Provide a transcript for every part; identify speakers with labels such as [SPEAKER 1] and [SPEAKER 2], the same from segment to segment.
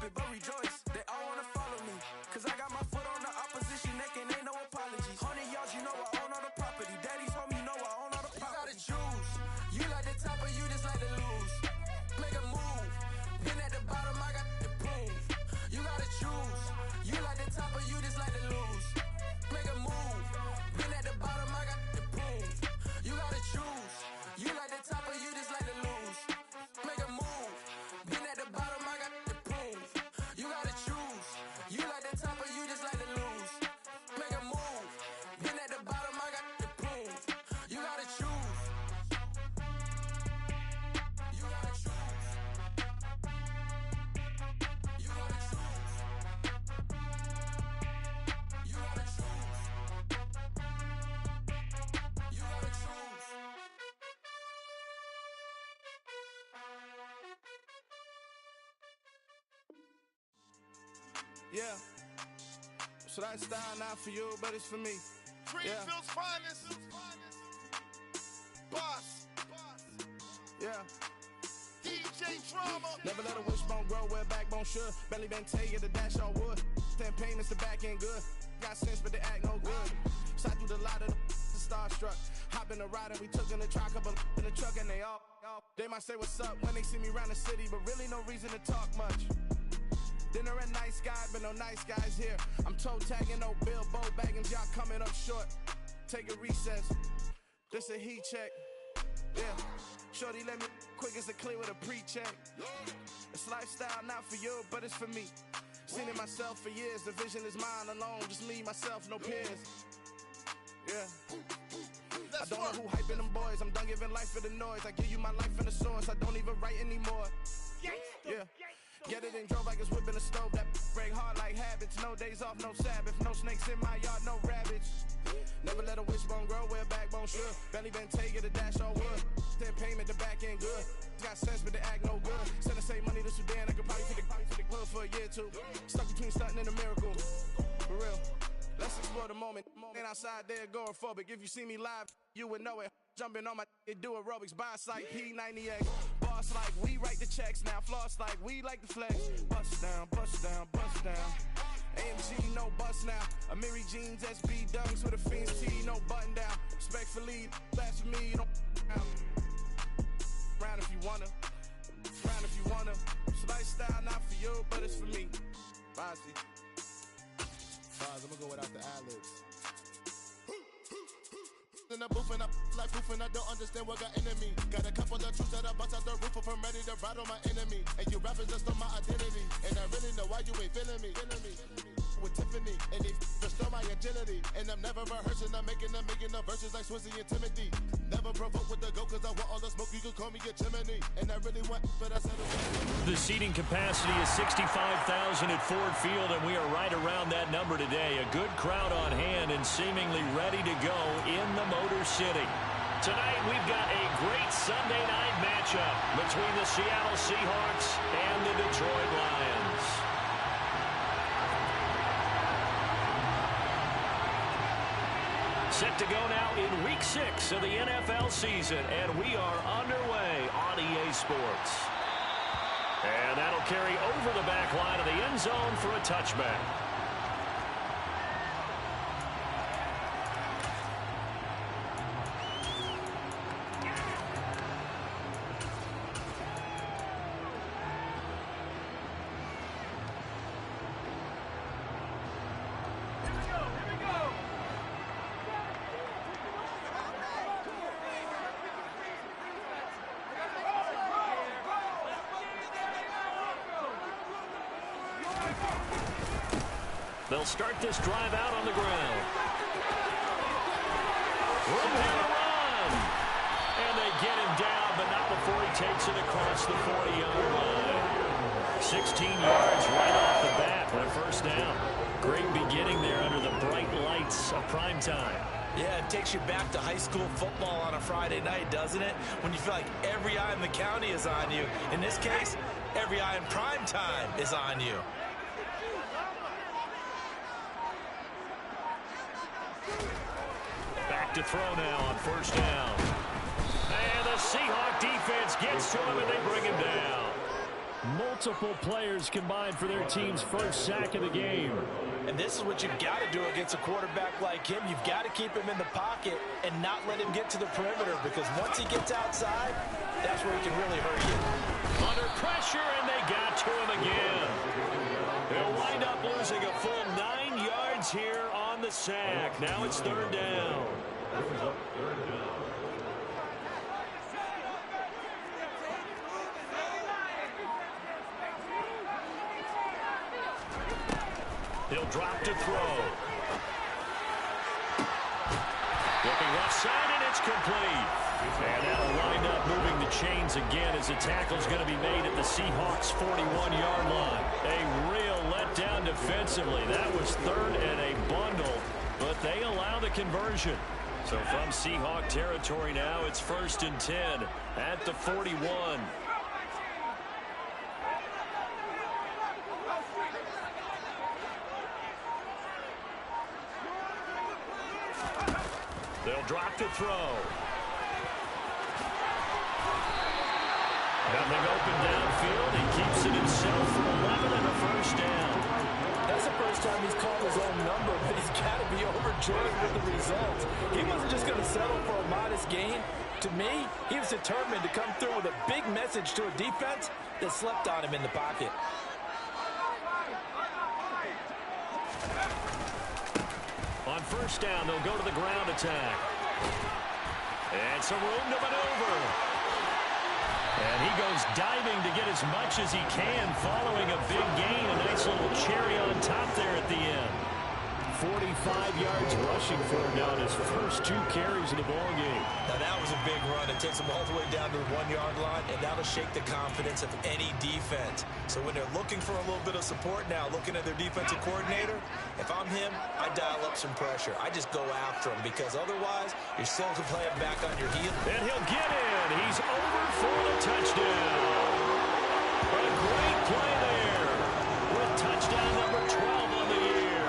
[SPEAKER 1] stupid, but rejoice. They all wanna follow me, cause I got my foot on the opposition neck and ain't no apologies. 100 yards, you know I own all the property. Daddy's home, you know I own all the property. You gotta choose. You like the top or you just like to lose. Make a move. Been at the bottom, I got the prove. You gotta choose. You like the top or you just like to lose. Make a move. Been at the bottom, I got the prove. You gotta choose. You like the top or you just like to lose. Make a move. Been at the bottom, I got the prove. You gotta choose. You like the top or you just like to lose. Make a move. Been at the bottom, I got the prove. You gotta choose. You gotta choose. You gotta choose. You gotta choose. You gotta choose.
[SPEAKER 2] Yeah. So that style not for you, but it's for me.
[SPEAKER 3] Greenfield's finest. Boss.
[SPEAKER 2] Yeah.
[SPEAKER 3] DJ Drama.
[SPEAKER 2] Never let a wishbone grow where a backbone should. Belly been take the dash on wood. 10 payments, the back end good. Got sense, but they act no good. Shot through the lot of the starstruck. Hop in the ride and we took in the truck, couple in the truck and they all. They might say what's up when they see me around the city, but really no reason to talk much. Dinner at nice guy, but no nice guys here. I'm toe tagging, no Bilbo bagging, y'all coming up short. Take a recess. This a heat check. Yeah. Shorty let me quick as a clear with a pre-check. It's lifestyle not for you, but it's for me. Seen it myself for years. The vision is mine alone. Just me, myself, no peers. Yeah. I don't know who hyping them boys. I'm done giving life for the noise. I give you my life in the source. I don't even write anymore. Yeah. Get it and drove like it's whipping a stove. That break hard like habits. No days off, no Sabbath. No snakes in my yard, no rabbits. Never let a wishbone grow where a backbone should. Belly been take it, a dash on wood. 10 payment, the back end good. Got sense, but they act no good. Send the same money to Sudan. I could probably take the hood for a year or two. Stuck between stunting and a miracle. For real. Let's explore the moment. Ain't outside there agoraphobic. If you see me live, you would know it. Jumping on my do aerobics, buy like P90X. Boss like we write the checks now. Floss like we like the flex. Bust down, bust down, bust down. AMG, no bust now. Amiri jeans, SB dunks with a Fiends T, no button down. Respectfully, that's for me, you don't round if you wanna. Round if you wanna. It's lifestyle not for you, but it's for me. Bozzy.
[SPEAKER 3] I'm gonna go without the ad-libs. In the booth and I like proof and I don't understand what got into me. Got a couple of truths that I bust out the roof of. I'm ready to ride on my enemy. And you rappers just on my identity. And I really know why you ain't feeling me. With Tiffany and they restore my agility. And I'm never rehearsing. I'm making the verses like Swizzy and Timothy. Never provoke with the go cause I want all the smoke. You can call me a chimney. And I really want, but I said it.
[SPEAKER 4] The seating capacity is 65,000 at Ford Field, and we are right around that number today. A good crowd on hand and seemingly ready to go in the Motor City. Tonight we've got a great Sunday night matchup between the Seattle Seahawks and the Detroit Lions. Set to go now in Week 6 of the NFL season, and we are underway on EA Sports. And that'll carry over the back line of the end zone for a touchback. They'll start this drive out on the ground. Room here to run. And they get him down, but not before he takes it across the 40-yard line. 16 yards right off the bat for a first down. Great beginning there under the bright lights of prime time.
[SPEAKER 5] Yeah, it takes you back to high school football on a Friday night, doesn't it? When you feel like every eye in the county is on you. In this case, every eye in prime time is on you.
[SPEAKER 4] Back to throw now on first down. And the Seahawk defense gets to him and they bring him down. Multiple players combined for their team's first sack of the game.
[SPEAKER 5] And this is what you've got to do against a quarterback like him. You've got to keep him in the pocket and not let him get to the perimeter, because once he gets outside, that's where he can really hurt you.
[SPEAKER 4] Under pressure, and they got to him again. They'll wind up losing a full 9 yards here on the sack. Now it's third down. He'll drop to throw. Looking left side, and it's complete. And that'll wind up moving the chains again as the tackle's going to be made at the Seahawks' 41-yard line. A real letdown defensively. That was third and a bundle, but they allow the conversion. So from Seahawk territory now, it's 1st and 10 at the 41. They'll drop to throw. Nothing open downfield. He keeps it himself for 11 and a first down.
[SPEAKER 5] That's the first time he's called his own number, but he's got to be overjoyed with the result. He wasn't just going to settle for a modest gain. To me, he was determined to come through with a big message to a defense that slept on him in the pocket.
[SPEAKER 4] On first down, they'll go to the ground attack. And some room to maneuver. And he goes diving to get as much as he can following a big gain. A nice little cherry on top there at the end. 45 yards rushing for him now in his first 2 carries of the ballgame.
[SPEAKER 5] Now that was a big run. It takes him all the way down to the 1-yard line, and that'll shake the confidence of any defense. So when they're looking for a little bit of support now, looking at their defensive coordinator, if I'm him, I dial up some pressure. I just go after him, because otherwise you're still playing back on your heel.
[SPEAKER 4] And he'll get in. He's over for the touchdown. A great play there with touchdown number 12 on the year.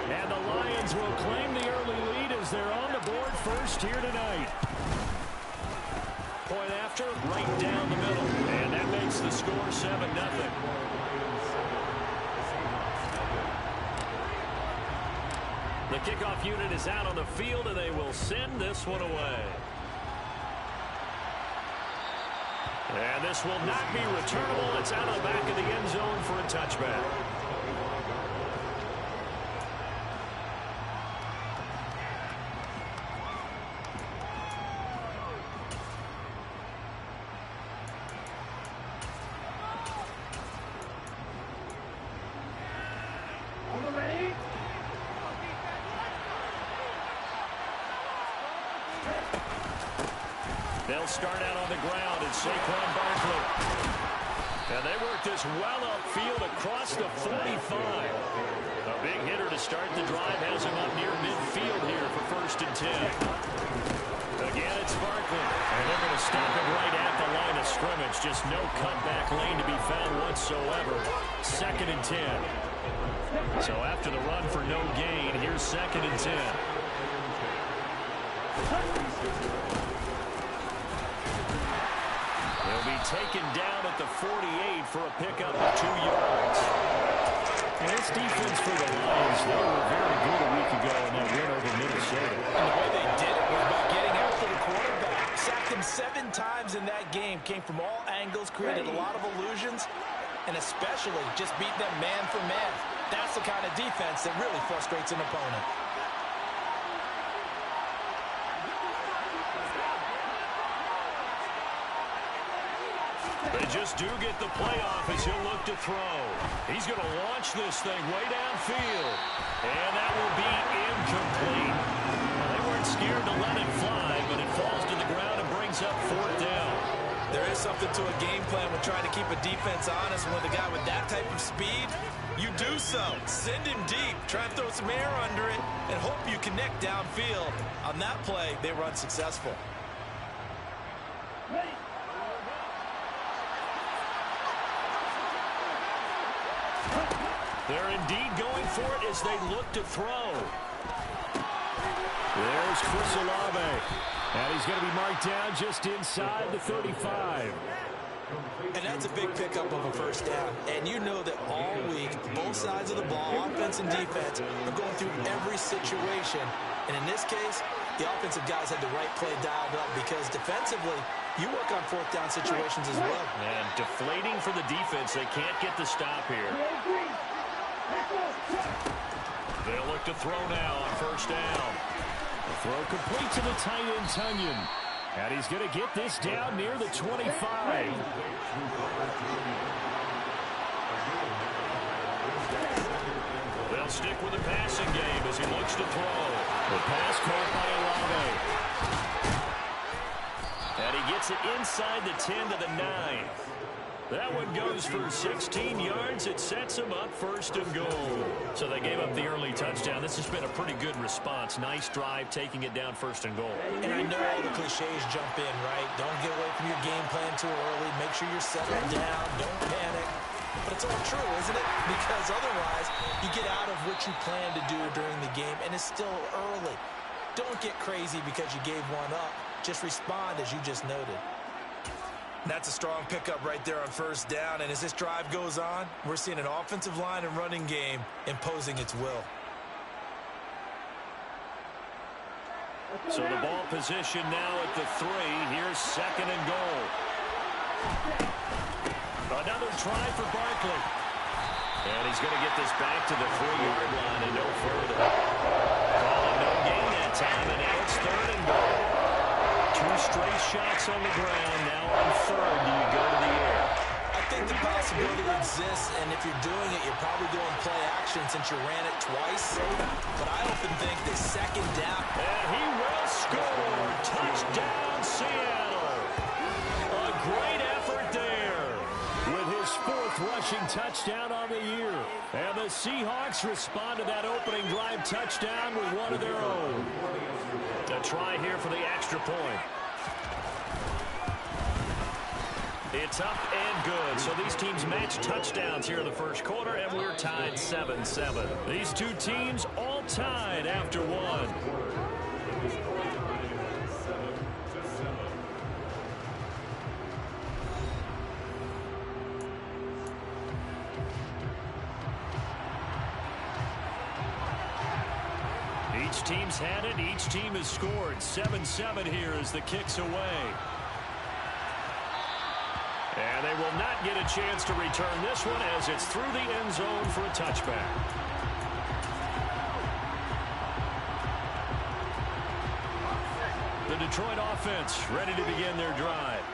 [SPEAKER 4] And the Lions will claim the early lead as they're on the board first here tonight. Point after, right down the middle. And that makes the score 7-0. The kickoff unit is out on the field, and they will send this one away. And this will not be returnable. It's out of the back of the end zone for a touchback. They'll start out on the ground, and Saquon Barkley. And they work this well upfield across the 45. A big hitter to start the drive has him up near midfield here for 1st and 10. Again, it's Barkley. And they're going to stop him right at the line of scrimmage. Just no cutback lane to be found whatsoever. 2nd and 10. So after the run for no gain, here's 2nd and 10. He'll be taken down at the 48 for a pickup of 2 yards. And this defense for the Lions, they were very good a week ago in that win over Minnesota.
[SPEAKER 5] And the way they did it was by getting after the quarterback. Sacked him 7 times in that game. Came from all angles, created a lot of illusions, and especially just beat them man for man. That's the kind of defense that really frustrates an opponent.
[SPEAKER 4] They just do get the playoff as he'll look to throw. He's going to launch this thing way downfield. And that will be incomplete. They weren't scared to let it fly, but it falls to the ground and brings up 4th down.
[SPEAKER 5] There is something to a game plan when trying to keep a defense honest. When the guy with that type of speed, you do so. Send him deep. Try and throw some air under it and hope you connect downfield. On that play, they run successful.
[SPEAKER 4] They're indeed going for it as they look to throw. There's Chris Olave. And he's going to be marked down just inside the 35.
[SPEAKER 5] And that's a big pickup of a first down. And you know that all week, both sides of the ball, offense and defense, are going through every situation. And in this case, the offensive guys had the right play dialed up because defensively, you work on fourth down situations as well.
[SPEAKER 4] And deflating for the defense. They can't get the stop here. They'll look to throw now on first down. The throw complete to the tight end, Tunyon. And he's going to get this down near the 25. They'll stick with the passing game as he looks to throw. The pass caught by Olave. And he gets it inside the 10 to the 9. That one goes for 16 yards. It sets him up first and goal. So they gave up the early touchdown. This has been a pretty good response. Nice drive, taking it down first and goal.
[SPEAKER 5] And I know all the cliches jump in, right? Don't get away from your game plan too early. Make sure you're settled down. Don't panic. But it's all true, isn't it? Because otherwise, you get out of what you plan to do during the game, and it's still early. Don't get crazy because you gave one up. Just respond as you just noted. That's a strong pickup right there on first down, and as this drive goes on, we're seeing an offensive line and running game imposing its will.
[SPEAKER 4] So the ball position now at the 3. Here's second and goal. Another try for Barkley. And he's going to get this back to the 3-yard line and no further. Calling no gain that time, and now it's third and goal. 2 straight shots on the ground. Now on third, do you go to the air?
[SPEAKER 5] I think the possibility exists, and if you're doing it, you're probably going play action since you ran it twice. But I often think that second down.
[SPEAKER 4] And he will score. Touchdown, Seattle. A great effort there with his 4th rushing touchdown on the year. And the Seahawks respond to that opening drive touchdown with one of their own. A try here for the extra point. It's up and good. So these teams match touchdowns here in the first quarter, and we're tied 7-7. These two teams all tied after one. Each team's had it. Each team has scored. 7-7 here as the kick's away. And they will not get a chance to return this one as it's through the end zone for a touchback. The Detroit offense ready to begin their drive.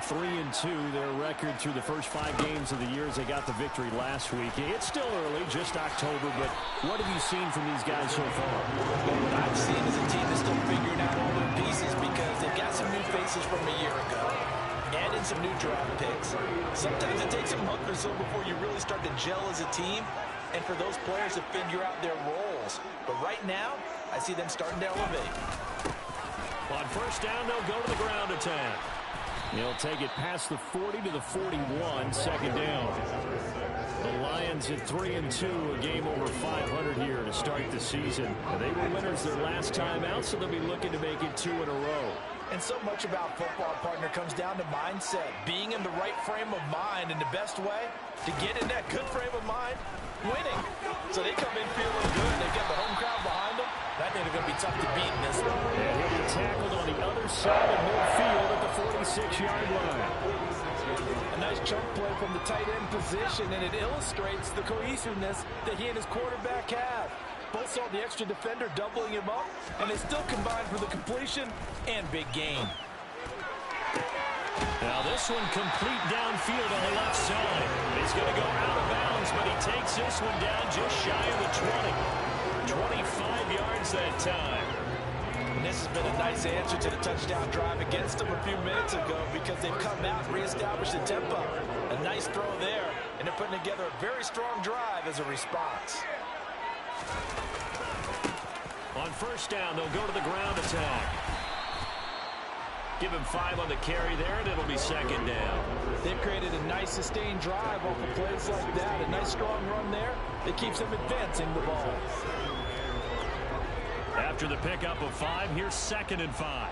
[SPEAKER 4] 3-2, their record through the first 5 games of the year as they got the victory last week. It's still early, just October, but what have you seen from these guys so far?
[SPEAKER 5] What I've seen is a team that's still figuring out all their pieces because they've got some new faces from a year ago. Add in some new draft picks. Sometimes it takes a month or so before you really start to gel as a team and for those players to figure out their roles. But right now, I see them starting to elevate.
[SPEAKER 4] On first down, they'll go to the ground attack. He'll take it past the 40 to the 41, second down. The Lions at 3-2, a game over 500 here to start the season. They were winners their last time out, so they'll be looking to make it 2 in a row.
[SPEAKER 5] And so much about football, partner, comes down to mindset. Being in the right frame of mind, and the best way to get in that good frame of mind, winning. So they come in feeling good. They've got the home crowd behind them. I think they're going to be tough to beat in this one.
[SPEAKER 4] And he'll be tackled on the other side of midfield at the 46-yard line.
[SPEAKER 6] A nice chunk play from the tight end position, and it illustrates the cohesiveness that he and his quarterback have. Both saw the extra defender doubling him up, and they still combined for the completion and big gain.
[SPEAKER 4] Now this one complete downfield on the left side. He's going to go out of bounds, but he takes this one down just shy of the 20. 25 yards that time.
[SPEAKER 5] And this has been a nice answer to the touchdown drive against them a few minutes ago because they've come out and reestablished the tempo. A nice throw there, and they're putting together a very strong drive as a response.
[SPEAKER 4] On first down, they'll go to the ground attack. Give him 5 on the carry there, and it'll be second down.
[SPEAKER 6] They've created a nice sustained drive off of plays like that. A nice strong run there that keeps them advancing the ball.
[SPEAKER 4] After the pickup of 5, here's second and 5.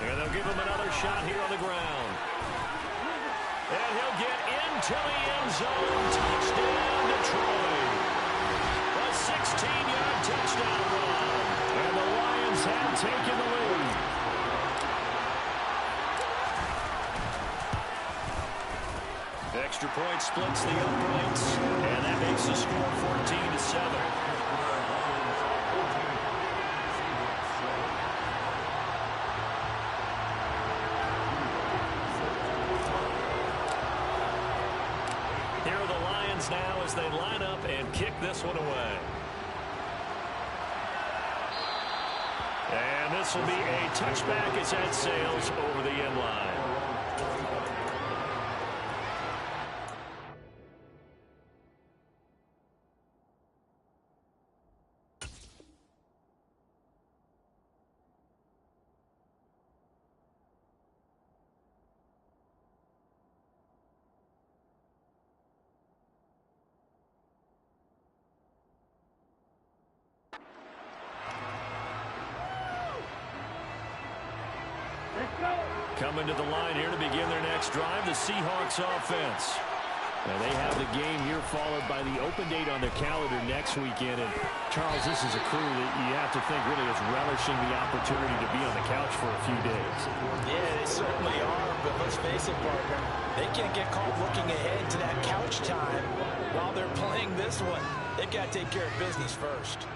[SPEAKER 4] And they'll give him another shot here on the ground. And he'll get into the end zone. Touchdown, Detroit. A 16-yard touchdown run. And the Lions have taken the lead. Extra point splits the uprights, and that makes the score 14-7. Here are the Lions now as they line up and kick this one away. And this will be a touchback as that sails over the end line. Coming to the line here to begin their next drive, the Seahawks offense. Now they have the game here followed by the open date on their calendar next weekend. And Charles, this is a crew that you have to think really is relishing the opportunity to be on the couch for a few days.
[SPEAKER 5] Yeah, they certainly are, but let's face it, partner. They can't get caught looking ahead to that couch time while they're playing this one. They've got to take care of business first.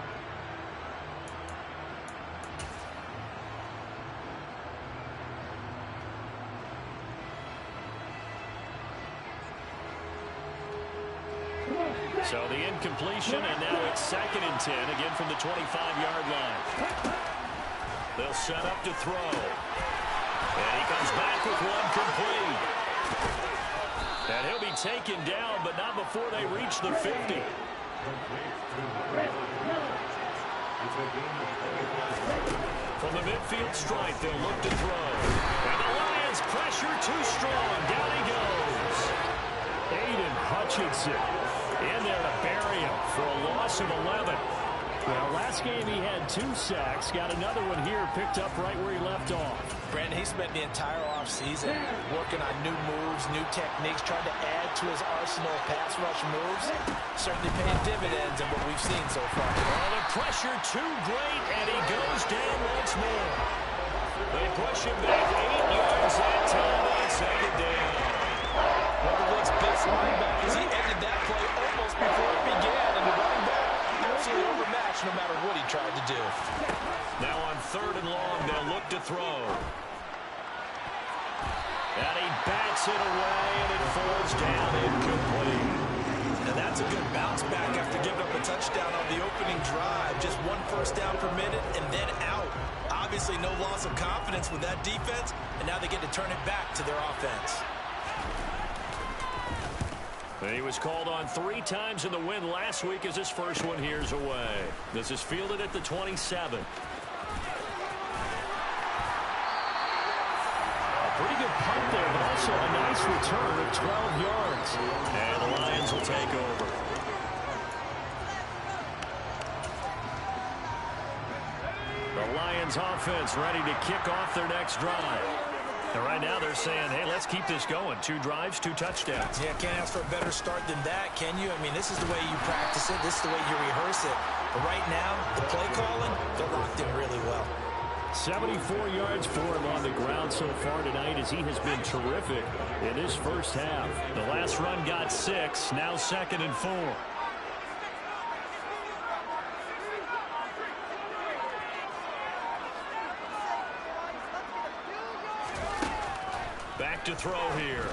[SPEAKER 4] So the incompletion, and now it's 2nd and 10, again from the 25-yard line. They'll set up to throw. And he comes back with one complete. And he'll be taken down, but not before they reach the 50. From the midfield stripe, they'll look to throw. And the Lions pressure too strong. Down he goes. Aiden Hutchinson in there to bury him for a loss of 11. Well, last game he had 2 sacks. Got another one here picked up right where he left off.
[SPEAKER 5] Brandon, he spent the entire offseason working on new moves, new techniques, trying to add to his arsenal of pass rush moves. Certainly paying dividends in what we've seen so far.
[SPEAKER 4] Well, the pressure too great, and he goes down once more. They push him back 8 yards that time on 2nd down.
[SPEAKER 5] One of the league's best linebackers, he ended that play almost before it began, and the running back absolutely overmatched no matter what he tried to do.
[SPEAKER 4] Now on 3rd and long, they'll look to throw. And he bats it away, and it falls down incomplete.
[SPEAKER 5] Now that's a good bounce back after giving up a touchdown on the opening drive. Just 1 first down per minute and then out. Obviously no loss of confidence with that defense, and now they get to turn it back to their offense.
[SPEAKER 4] He was called on 3 times in the win last week as his first one here's away. This is fielded at the 27. A pretty good punt there, but also a nice return of 12 yards. And the Lions will take over. The Lions offense ready to kick off their next drive. And right now they're saying, hey, let's keep this going. 2 drives, 2 touchdowns.
[SPEAKER 5] Yeah, can't ask for a better start than that, can you? I mean, this is the way you practice it. This is the way you rehearse it. But right now, the play calling, they're locked in really well.
[SPEAKER 4] 74 yards for him on the ground so far tonight as he has been terrific in this first half. The last run got 6, now 2nd and 4. Back to throw here.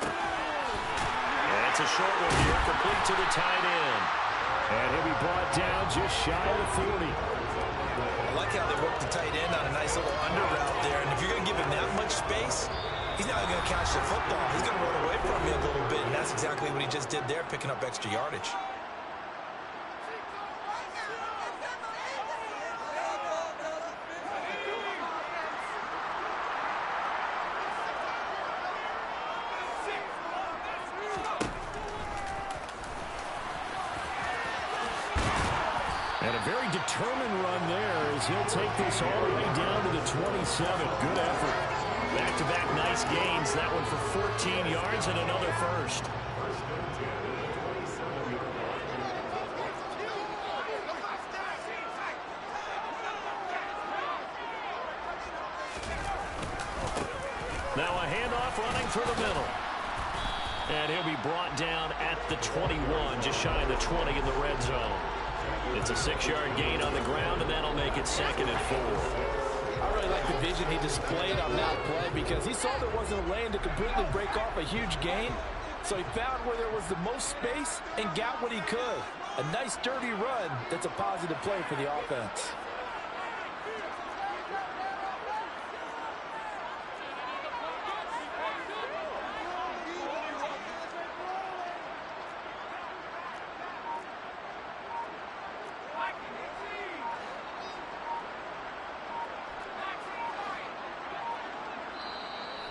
[SPEAKER 4] And it's a short one here, complete to the tight end. And he'll be brought down just shy of the 40.
[SPEAKER 5] I like how they work the tight end on a nice little under route there. And if you're going to give him that much space, he's not going to catch the football. He's going to run away from you a little bit. And that's exactly what he just did there, picking up extra yardage.
[SPEAKER 4] And a very determined run there as as he'll take this all the way down to the 27. Good effort. Back-to-back nice gains. That one for 14 yards and another first. Now a handoff running through the middle. And he'll be brought down at the 21, just shy of the 20 in the red zone. It's a 6-yard gain on the ground, and that'll make it 2nd and 4.
[SPEAKER 6] I really like the vision he displayed on that play because he saw there wasn't a lane to completely break off a huge gain. So he found where there was the most space and got what he could. A nice, dirty run that's a positive play for the offense.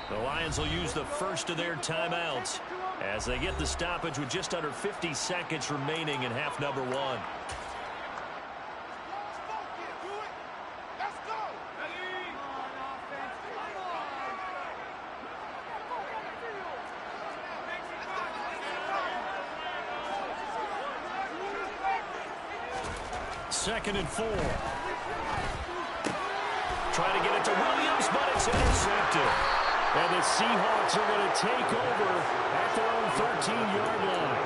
[SPEAKER 4] The Lions will use the first of their timeouts as they get the stoppage with just under 50 seconds remaining in half number 1. Second and 4. Trying to get it to Williams, but it's intercepted. And the Seahawks are going to take over at their own 13-yard line.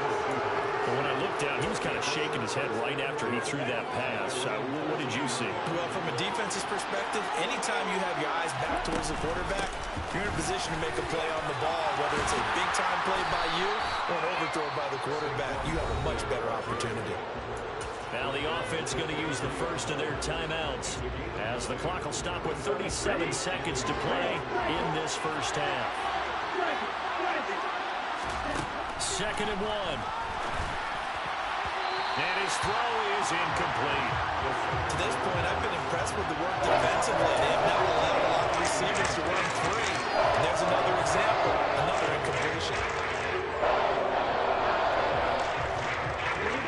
[SPEAKER 4] But when I looked down, he was kind of shaking his head right after he threw that pass. What did you see?
[SPEAKER 5] Well, from a defense's perspective, anytime you have your eyes back towards the quarterback, you're in a position to make a play on the ball, whether it's a big-time play by you or an overthrow by the quarterback. You have a much better opportunity.
[SPEAKER 4] Now the offense going to use the first of their timeouts as the clock will stop with 37 seconds to play in this first half. Second and 1. And his throw is incomplete.
[SPEAKER 5] To this point, I've been impressed with the work defensively. They have now allowed a lot of receivers to run free. And there's another example, another incompletion.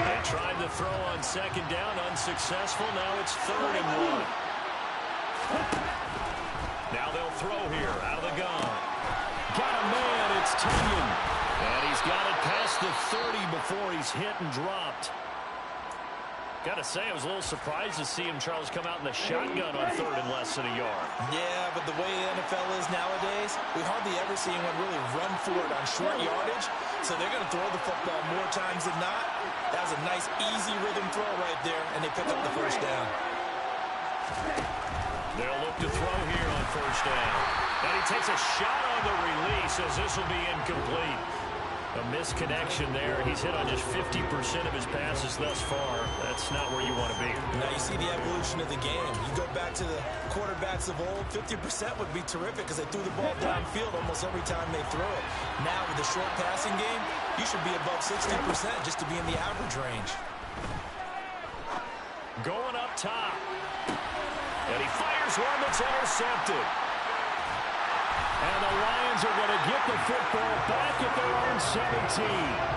[SPEAKER 4] They tried to throw on second down, unsuccessful. Now it's 3rd and 1. Now they'll throw here out of the gun. Got a man, it's Tunyon. And he's got it past the 30 before he's hit and dropped. Got to say, I was a little surprised to see him, Charles, come out in the shotgun on 3rd and less than a yard.
[SPEAKER 5] Yeah, but the way the NFL is nowadays, we hardly ever see anyone really run for it on short yardage. So they're going to throw the football more times than not. That was a nice, easy rhythm throw right there, and they pick up the first down.
[SPEAKER 4] They'll look to throw here on first down. And he takes a shot on the release as this will be incomplete. A misconnection there. He's hit on just 50% of his passes thus far. That's not where you want to be.
[SPEAKER 5] Now you see the evolution of the game. You go back to the quarterbacks of old, 50% would be terrific because they threw the ball downfield almost every time they throw it. Now with the short passing game, you should be above 60% just to be in the average range.
[SPEAKER 4] Going up top. And he fires one that's intercepted. And the Lions are going to get the football back at their own 17.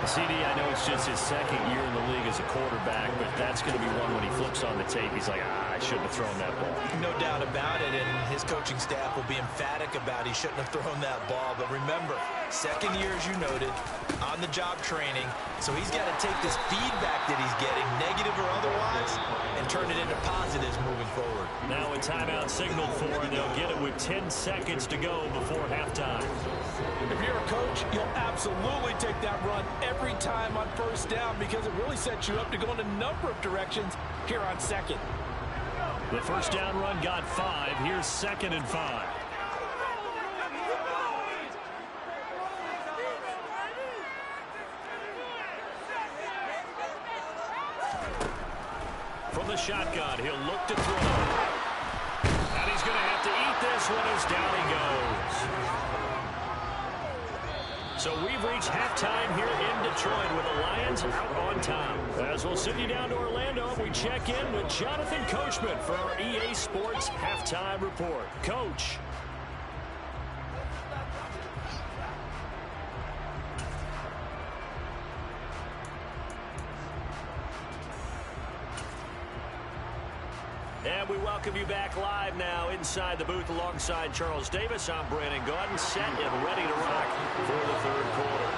[SPEAKER 4] CD, I know it's just his second year in the league as a quarterback, but that's going to be one when he flips on the tape. He's like, I shouldn't have thrown that ball.
[SPEAKER 5] No doubt about it, and his coaching staff will be emphatic about he shouldn't have thrown that ball. But remember, second year, as you noted, on-the-job training, so he's got to take this feedback that he's getting, negative or otherwise, and turn it into positives moving forward.
[SPEAKER 4] Now a timeout signaled for, and they'll get it with 10 seconds to go before halftime.
[SPEAKER 6] If you're a coach, you'll absolutely take that run every time on first down because it really sets you up to go in a number of directions here on second.
[SPEAKER 4] The first down run got 5. Here's 2nd and 5. From the shotgun, he'll look to throw. And he's going to have to eat this one as down he goes. So we've reached halftime here in Detroit with the Lions out on top. As we'll send you down to Orlando, we check in with Jonathan Coachman for our EA Sports Halftime Report. Coach. And And we welcome you back live now inside the booth alongside Charles Davis. I'm Brandon Gaudin, set and ready to rock for the third quarter.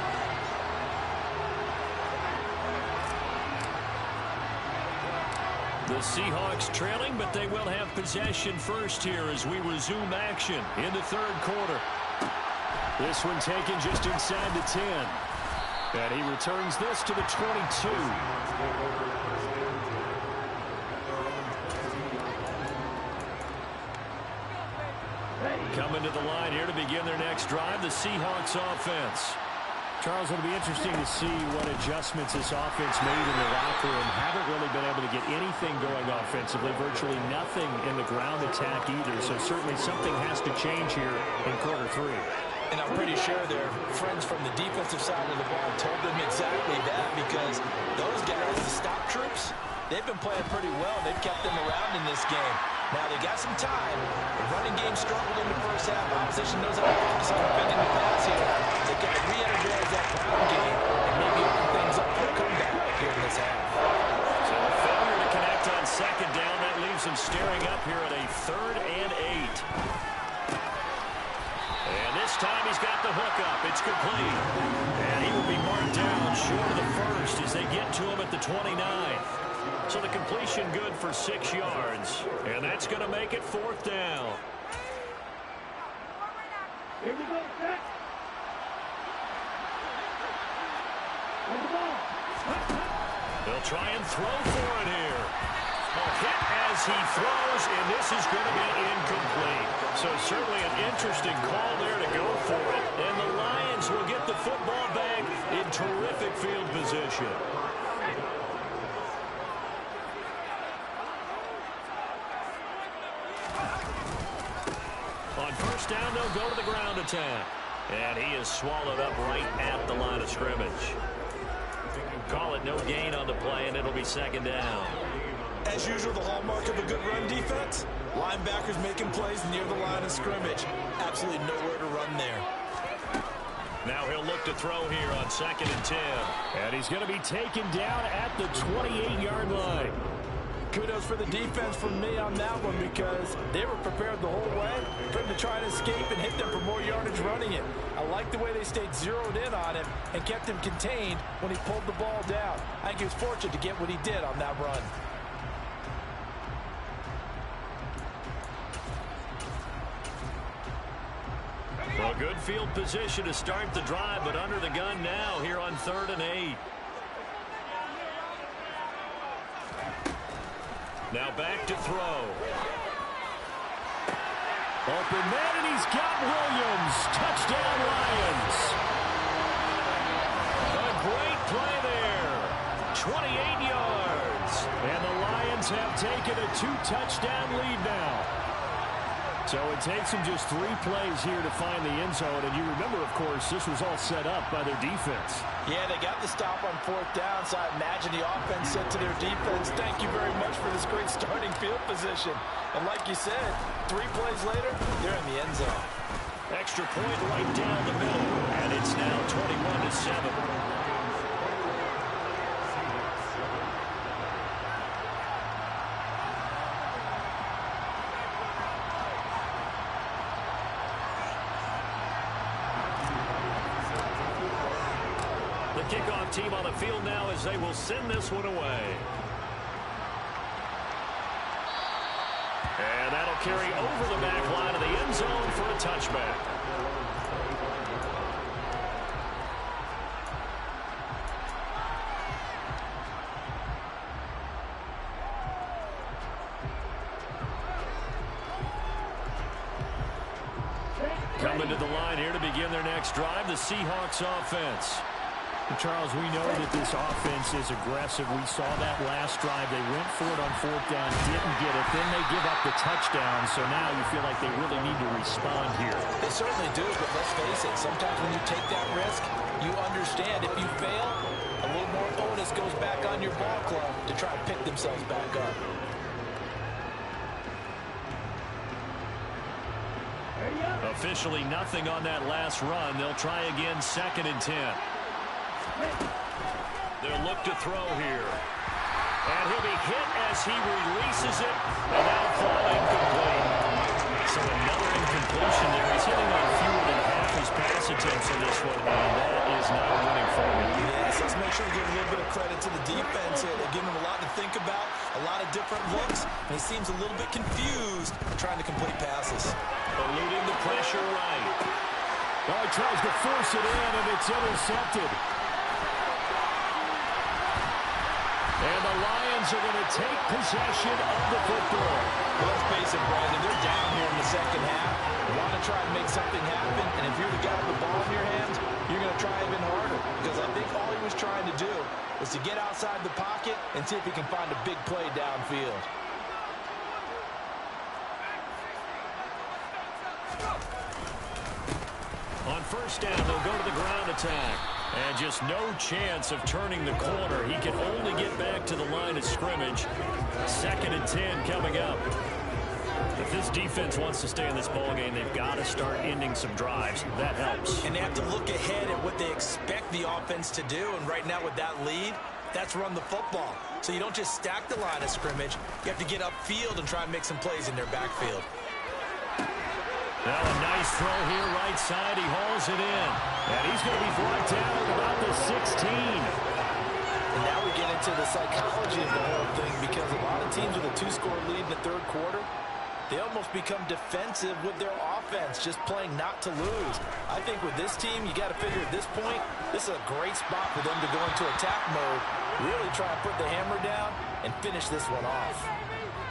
[SPEAKER 4] The Seahawks trailing, but they will have possession first here as we resume action in the third quarter. This one taken just inside the 10. And he returns this to the 22. Coming to the line here to begin their next drive, the Seahawks offense.
[SPEAKER 7] Charles, it'll be interesting to see what adjustments this offense made in the locker room. Haven't really been able to get anything going offensively, virtually nothing in the ground attack either. So certainly something has to change here in quarter three.
[SPEAKER 5] And I'm pretty sure their friends from the defensive side of the ball told them exactly that, because those guys, the stop troops, they've been playing pretty well. They've kept them around in this game. Now, they got some time. The running game struggled in the first half. Opposition knows how to focus on defending the pass here. They got to re-energize that ground game and maybe open things up for a comeback here in this half.
[SPEAKER 4] So a failure to connect on second down. That leaves them staring up here at a 3rd and 8. And this time he's got the hook up. It's complete. And he will be marked down short of the first as they get to him at the 29. So the completion good for 6 yards. And that's going to make it 4th down.
[SPEAKER 8] Here we go, set. On the ball.
[SPEAKER 4] They'll try and throw for it here. A hit as he throws, and this is going to be incomplete. So certainly an interesting call there to go for it. And the Lions will get the football back in terrific field position. On first down, they'll go to the ground attack. And he is swallowed up right at the line of scrimmage. Call it no gain on the play, and it'll be 2nd down.
[SPEAKER 5] As usual, the hallmark of a good run defense, linebackers making plays near the line of scrimmage. Absolutely nowhere to run there.
[SPEAKER 4] Now he'll look to throw here on 2nd and 10.
[SPEAKER 7] And he's going to be taken down at the 28-yard line.
[SPEAKER 6] Kudos for the defense from me on that one, because they were prepared the whole way for him to try and escape and hit them for more yardage running it. I like the way they stayed zeroed in on him and kept him contained when he pulled the ball down. I think he was fortunate to get what he did on that run.
[SPEAKER 4] Well, good field position to start the drive, but under the gun now here on 3rd and 8. Now back to throw.
[SPEAKER 7] Open man, and he's got Williams. Touchdown, Lions.
[SPEAKER 4] A great play there. 28 yards.
[SPEAKER 7] And the Lions have taken a 2-touchdown lead now. So it takes them just 3 plays here to find the end zone. And you remember, of course, this was all set up by their defense.
[SPEAKER 6] Yeah, they got the stop on 4th down, so I imagine the offense said to their defense, thank you very much for this great starting field position. And like you said, 3 plays later, they're in the end zone.
[SPEAKER 4] Extra point right down the middle, and it's now 21-7. Kickoff team on the field now as they will send this one away. And that'll carry over the back line of the end zone for a touchback. Coming to the line here to begin their next drive, the Seahawks offense.
[SPEAKER 7] Charles, we know that this offense is aggressive. We saw that last drive. They went for it on 4th down, didn't get it. Then they give up the touchdown. So now you feel like they really need to respond here.
[SPEAKER 5] They certainly do, but let's face it, sometimes when you take that risk, you understand if you fail, a little more onus goes back on your ball club to try and pick themselves back up.
[SPEAKER 4] Officially nothing on that last run. They'll try again 2nd and 10. They'll look to throw here. And he'll be hit as he releases it, and that'll fall incomplete. So another incompletion there. He's hitting on fewer than half his pass attempts in this one, and that is not a winning formula.
[SPEAKER 5] Yes, let's make sure we give a little bit of credit to the defense here. They're giving him a lot to think about, a lot of different looks, and he seems a little bit confused trying to complete passes.
[SPEAKER 4] Eluding the pressure right.
[SPEAKER 7] Well, he tries to force it in, and it's intercepted. And the Lions are going to take possession of the football.
[SPEAKER 5] Well, let's face it, Brandon, they're down here in the second half. You want to try and make something happen, and if you're the guy with the ball in your hands, you're going to try even harder, because I think all he was trying to do was to get outside the pocket and see if he can find a big play downfield.
[SPEAKER 4] On first down, they'll go to the ground attack. And just no chance of turning the corner. He can only get back to the line of scrimmage. 2nd and 10 coming up. If this defense wants to stay in this ballgame, they've got to start ending some drives. That helps.
[SPEAKER 5] And they have to look ahead at what they expect the offense to do. And right now with that lead, that's run the football. So you don't just stack the line of scrimmage. You have to get upfield and try and make some plays in their backfield.
[SPEAKER 4] Now a nice throw here, right side. He hauls it in. And he's going to be brought down at about the 16.
[SPEAKER 6] And now we get into the psychology of the whole thing, because a lot of teams with a 2-score lead in the third quarter, they almost become defensive with their offense, just playing not to lose. I think with this team, you got to figure at this point, this is a great spot for them to go into attack mode, really try to put the hammer down and finish this one off.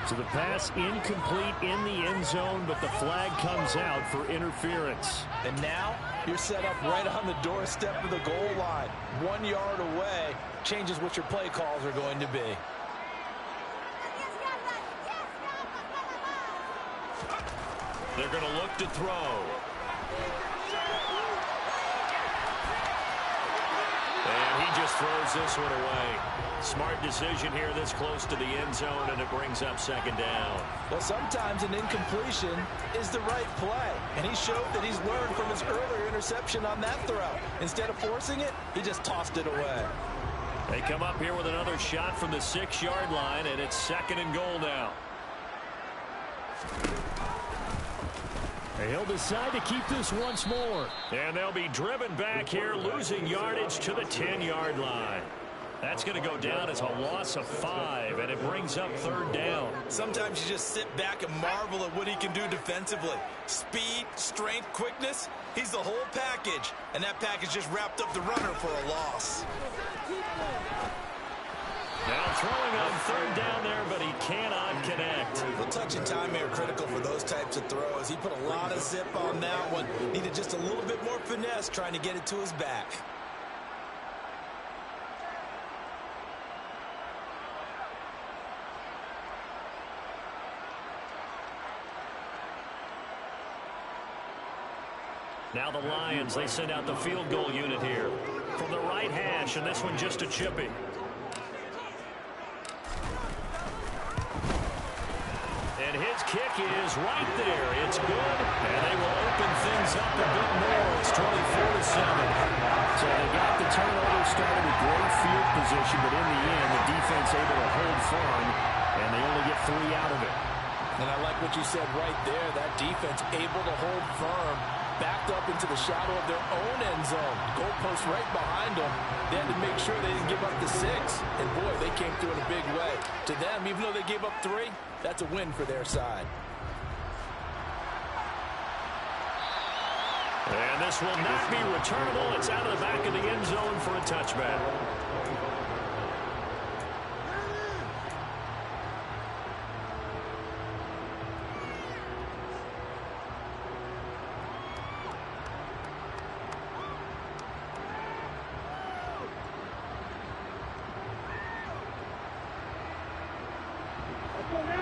[SPEAKER 7] So the pass incomplete in the end zone, but the flag comes out for interference.
[SPEAKER 5] And now you're set up right on the doorstep of the goal line. 1 yard away changes what your play calls are going to be.
[SPEAKER 4] They're going to look to throw. And he just throws this one away. Smart decision here this close to the end zone, and it brings up 2nd down.
[SPEAKER 5] Well, sometimes an incompletion is the right play, and he showed that he's learned from his earlier interception on that throw. Instead of forcing it, he just tossed it away.
[SPEAKER 4] They come up here with another shot from the 6-yard line, and it's 2nd and goal now.
[SPEAKER 7] He'll decide to keep this once more.
[SPEAKER 4] And they'll be driven back here, losing yardage to the 10-yard line. That's going to go down as a loss of 5, and it brings up 3rd down.
[SPEAKER 5] Sometimes you just sit back and marvel at what he can do defensively. Speed, strength, quickness, he's the whole package. And that package just wrapped up the runner for a loss.
[SPEAKER 4] Now throwing on 3rd down there, but he cannot connect.
[SPEAKER 5] Well, touch and time are critical for those types of throws. He put a lot of zip on that one. Needed just a little bit more finesse trying to get it to his back.
[SPEAKER 4] Now the Lions, they send out the field goal unit here. From the right hash, and this one just a chippy. And his kick is right there. It's good, and they will open things up a bit more. It's 24-7.
[SPEAKER 7] So they got the turnover started with great field position, but in the end, the defense able to hold firm, and they only get 3 out of it.
[SPEAKER 6] And I like what you said right there. That defense able to hold firm, backed up into the shadow of their own end zone. Goalpost right behind them. They had to make sure they didn't give up the 6. And boy, they came through in a big way. To them, even though they gave up 3, that's a win for their side.
[SPEAKER 4] And this will not be returnable. It's out of the back of the end zone for a touchback.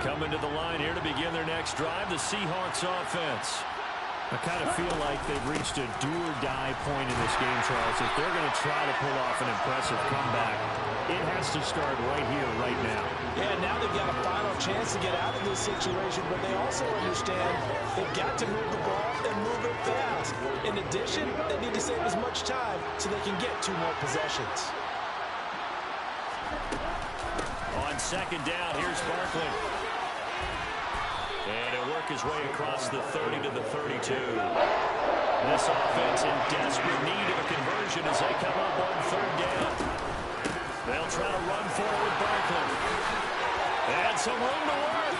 [SPEAKER 4] Coming to the line here to begin their next drive, the Seahawks offense.
[SPEAKER 7] I kind of feel like they've reached a do-or-die point in this game, Charles. If they're going to try to pull off an impressive comeback, it has to start right here, right now.
[SPEAKER 5] Yeah, now they've got a final chance to get out of this situation, but they also understand they've got to move the ball and move it fast. In addition, they need to save as much time so they can get 2 more possessions.
[SPEAKER 4] On second down. Here's Barkley. And he'll work his way across the 30 to the 32. This offense in desperate need of a conversion as they come up on third down. They'll try to run forward Barkley. And some room to work.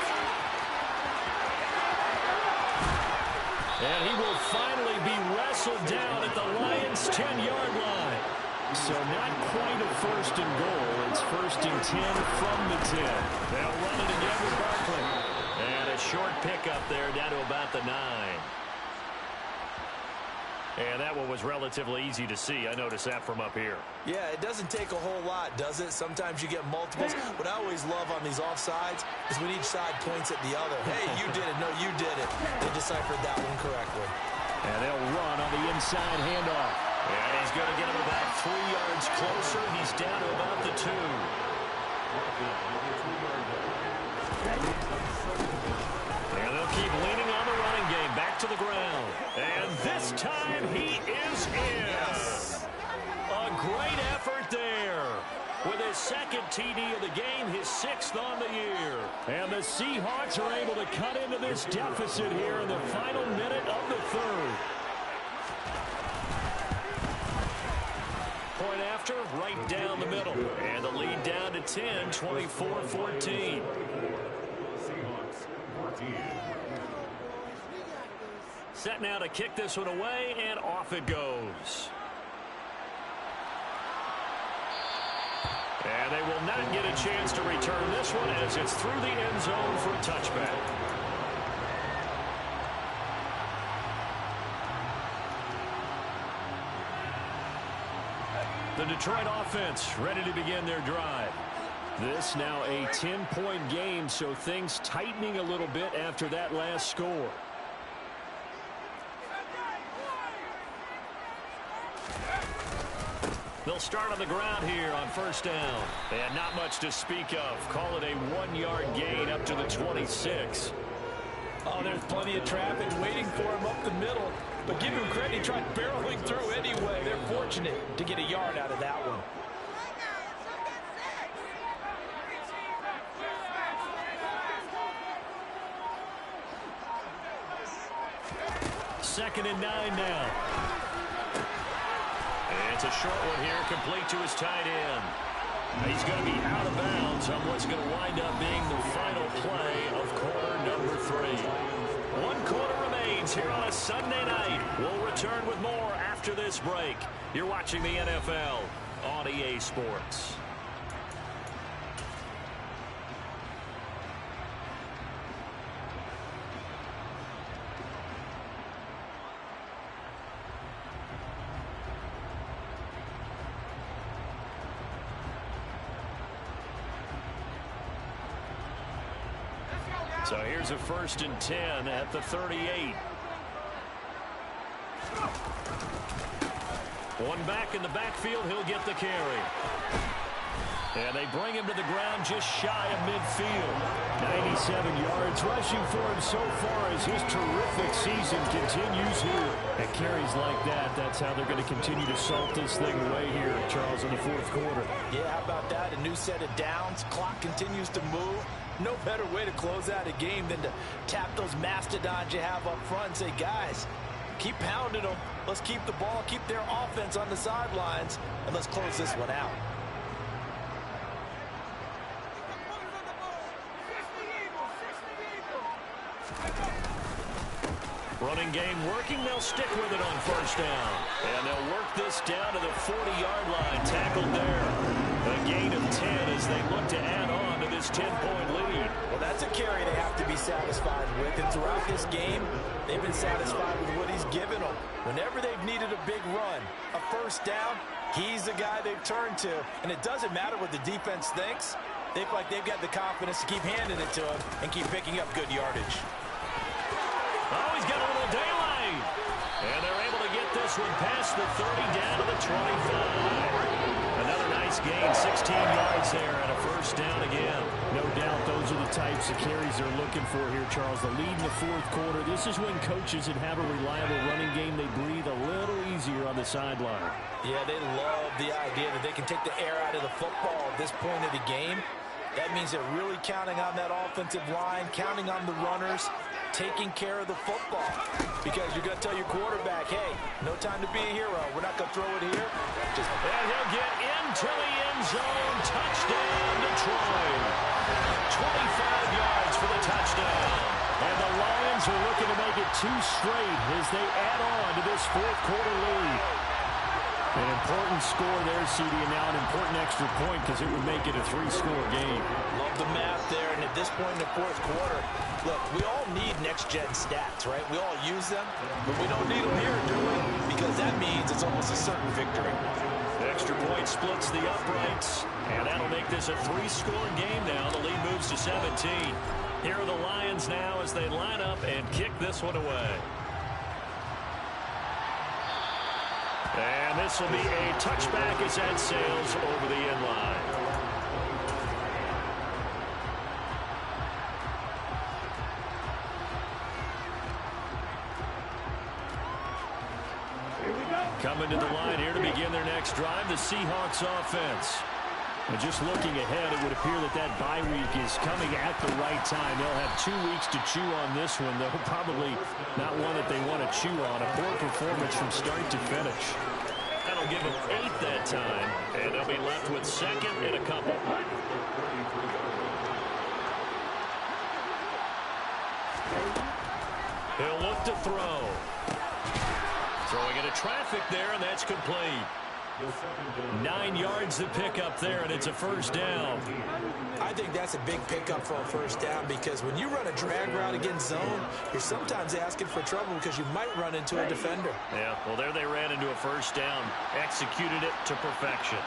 [SPEAKER 4] And he will finally be wrestled down at the Lions' 10-yard line. So not quite a first and goal. It's first and 10 from the 10. They'll run it again with Barkley. And a short pickup there down to about the 9. And that one was relatively easy to see. I noticed that from up here.
[SPEAKER 5] Yeah, it doesn't take a whole lot, does it? Sometimes you get multiples. What I always love on these offsides is when each side points at the other. Hey, you did it. No, you did it. They deciphered that one correctly.
[SPEAKER 7] And they'll run on the inside handoff.
[SPEAKER 4] And he's going to get him about 3 yards closer. He's down to about the 2. And they'll keep leaning on the running game. Back to the ground. And this time he is in. A great effort there. With his second TD of the game, his 6th on the year. And the Seahawks are able to cut into this deficit here in the final minute of the 3rd. Point after, right down the middle. And the lead down to 10, 24-14. Set now to kick this one away, and off it goes. And they will not get a chance to return this one as it's through the end zone for a touchback. The Detroit offense ready to begin their drive. This now a 10-point game, so things tightening a little bit after that last score. They'll start on the ground here on first down. And not much to speak of. Call it a 1-yard gain up to the 26.
[SPEAKER 6] Oh, there's plenty of traffic waiting for him up the middle. But give him credit, he tried barreling through anyway. They're fortunate to get a yard out of that one.
[SPEAKER 4] Second and 9 now. And it's a short one here, complete to his tight end. He's going to be out of bounds on what's going to wind up being the final play of quarter number 3. 1 quarter remains here on a Sunday night. We'll return with more after this break. You're watching the NFL on EA Sports. So here's a first and 10 at the 38. One back in the backfield, he'll get the carry. And they bring him to the ground just shy of midfield. 97 yards rushing for him so far as his terrific season continues here. And carries like that, that's how they're going to continue to salt this thing away here, Charles, in the 4th quarter.
[SPEAKER 6] Yeah, how about that? A new set of downs. Clock continues to move. No better way to close out a game than to tap those mastodons you have up front and say, guys, keep pounding them. Let's keep the ball, keep their offense on the sidelines, and let's close this one out.
[SPEAKER 4] Running game working. They'll stick with it on first down. And they'll work this down to the 40-yard line. Tackled there. A gain of 10 as they look to add on to this 10-point lead.
[SPEAKER 6] Well, that's a carry they have to be satisfied with. And throughout this game, they've been satisfied with what he's given them. Whenever they've needed a big run, a first down, he's the guy they've turned to. And it doesn't matter what the defense thinks. They feel like they've got the confidence to keep handing it to him and keep picking up good yardage.
[SPEAKER 4] Oh, he's got a little daylight. And they're able to get this one past the 30 down to the 25. Another nice gain, 16 yards there and a first down again.
[SPEAKER 7] No doubt those are the types of carries they're looking for here, Charles. The lead in the 4th quarter. This is when coaches that have a reliable running game, they breathe a little easier on the sideline.
[SPEAKER 6] Yeah, they love the idea that they can take the air out of the football at this point of the game. That means they're really counting on that offensive line, counting on the runners, taking care of the football. Because you're going to tell your quarterback, hey, no time to be a hero. We're not going to throw it here.
[SPEAKER 4] And he'll get into the end zone. Touchdown, Detroit. 25 yards for the touchdown.
[SPEAKER 7] And the Lions are looking to make it 2 straight as they add on to this fourth quarter lead. An important score there, CD, and now an important extra point because it would make it a 3-score game.
[SPEAKER 6] Love the math there, and at this point in the fourth quarter, look, we all need next-gen stats, right? We all use them, but we don't need them here, do we? Because that means it's almost a certain victory.
[SPEAKER 4] The extra point splits the uprights, and that'll make this a 3-score game now. The lead moves to 17. Here are the Lions now as they line up and kick this one away. And this will be a touchback as that sails over the end line. Coming to the line here to begin their next drive, the Seahawks offense. And just looking ahead, it would appear that that bye week is coming at the right time. They'll have 2 weeks to chew on this one, though probably not one that they want to chew on. A poor performance from start to finish. That'll give them 8 that time, and they'll be left with second and a couple. He'll look to throw. Throwing into traffic there, and that's complete. 9 yards to pick up there, and it's a first down.
[SPEAKER 6] I think that's a big pickup for a first down because when you run a drag route against zone, you're sometimes asking for trouble because you might run into a defender.
[SPEAKER 4] Yeah, well, there they ran into a first down. Executed it to perfection.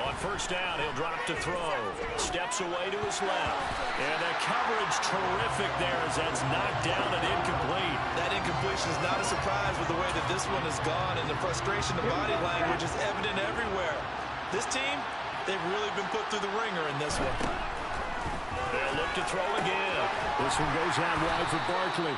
[SPEAKER 4] On first down, he'll drop to throw. Steps away to his left. And the coverage terrific there as that's knocked down and incomplete.
[SPEAKER 5] That incompletion is not a surprise with the way that this one has gone, and the frustration of body language is evident everywhere. This team, they've really been put through the ringer in this one.
[SPEAKER 4] They'll look to throw again.
[SPEAKER 7] This one goes out wide for Barkley.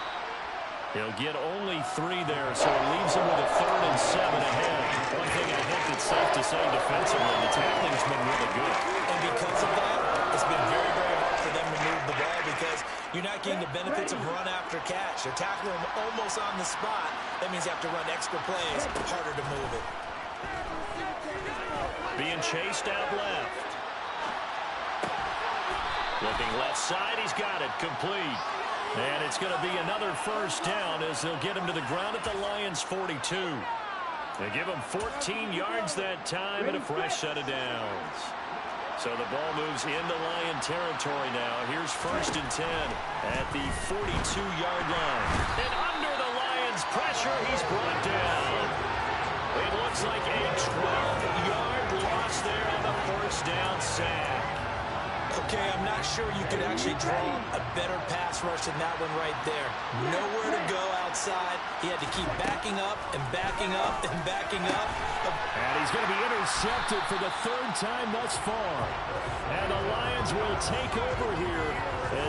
[SPEAKER 4] He'll get only 3 there, so it leaves him with a 3rd and 7 ahead. One thing I think that's safe to say defensively, the tackling's been really good.
[SPEAKER 6] And because of that, it's been very, very hard for them to move the ball because you're not getting the benefits of run after catch. They're tackling them almost on the spot. That means you have to run extra plays, harder to move it.
[SPEAKER 4] Being chased out left. Looking left side, he's got it, complete. And it's going to be another first down as they'll get him to the ground at the Lions' 42. They give him 14 yards that time and a fresh set of downs. So the ball moves into Lion territory now. Here's 1st and 10 at the 42-yard line. And under the Lions' pressure, he's brought down. It looks like a 12-yard loss there on the first down sack.
[SPEAKER 6] Okay, I'm not sure you could actually draw a better pass rush than that one right there. Nowhere to go outside. He had to keep backing up and backing up and backing up.
[SPEAKER 7] And he's going to be intercepted for the 3rd time thus far. And the Lions will take over here